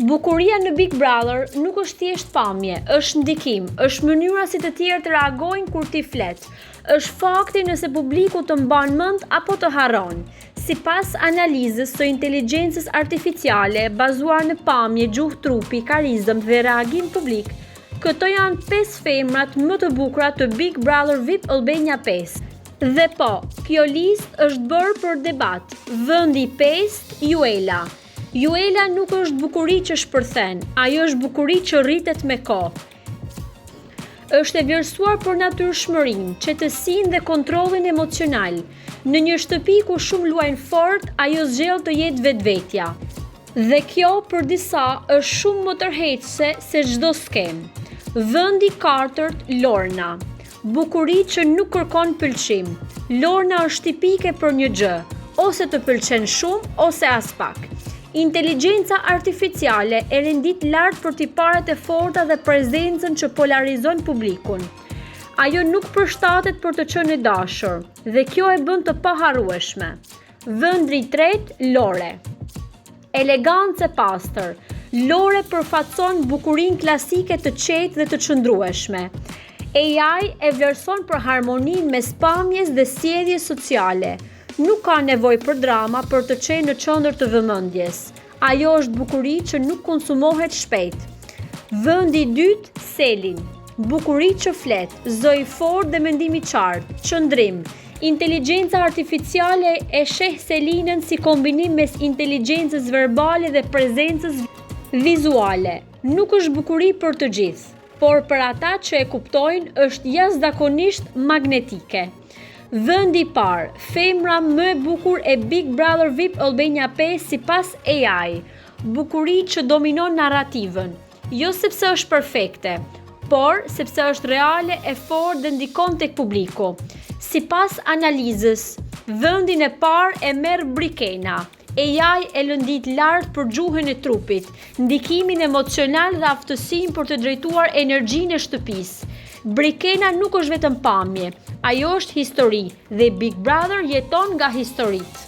Bukuria në Big Brother nuk është thjesht pamje, është ndikim, është mënyra si të tjerë të reagojnë kur ti flet, është fakti nëse publiku të mban mend apo të harron. Sipas analizës së inteligjencës artificiale bazuar në pamje, gjuhë trupi, karizëm dhe reagim publik, këto janë 5 femrat më të bukura të Big Brother VIP Albania 5. Dhe po, kjo listë është bërë për debat. Vendi 5, Juela. Juela nuk është bukuri që shpërthen, ajo është bukuri që rritet me kohë. Është e vlerësuar për natyrshmërinë, qetësinë dhe kontrollin emocional. Në një shtëpi ku shumë luajnë fort, ajo zgjell të jetë vetvetja. Dhe kjo për disa është shumë më tërheqëse se çdo skem. Vendi 4, Lorna. Bukuri që nuk kërkon pëlqim. Lorna është tipike për një gjë, ose të pëlqen shumë ose as pak. Inteligjenca artificiale e rendit lart për tiparet e forta dhe prezencën që polarizojnë publikun. Ajo nuk përshtatet për të qenë e dashur, dhe kjo e bën të paharrueshme. Vendi 3, Lore. Elegancë e pastër. Lore përfaqëson bukurinë klasike të qetë dhe të qëndrueshme. AI e vlerëson për harmoninë mes pamjes dhe sjelljes sociale. Nuk ka nevojë për drama për të qenë në qendër të vëmendjes. Ajo është bukuri që nuk konsumohet shpejt. Vendi 2, Selin. Bukuri që flet, zoj fort dhe mendim i qartë, qëndrim. Inteligjenca artificiale e sheh Selinën si kombinim mes inteligjencës verbale dhe prezencës vizuale. Nuk është bukuri për të gjithë, por për ata që e kuptojnë është jashtëzakonisht magnetike. Vendi i parë, femra më e bukur e Big Brother VIP Albania 5 sipas AI. Bukuri që dominon narrativën, jo sepse është perfekte, por sepse është reale, e fortë dhe ndikon tek publiku. Sipas analizës, vendin e parë e merr Brikena. AI e lëndit lart për gjuhën e trupit, ndikimin emocional dhe aftësinë për të drejtuar energjinë e shtëpisë. Brikena nuk është vetëm pamje, ajo është histori dhe Big Brother jeton nga historitë.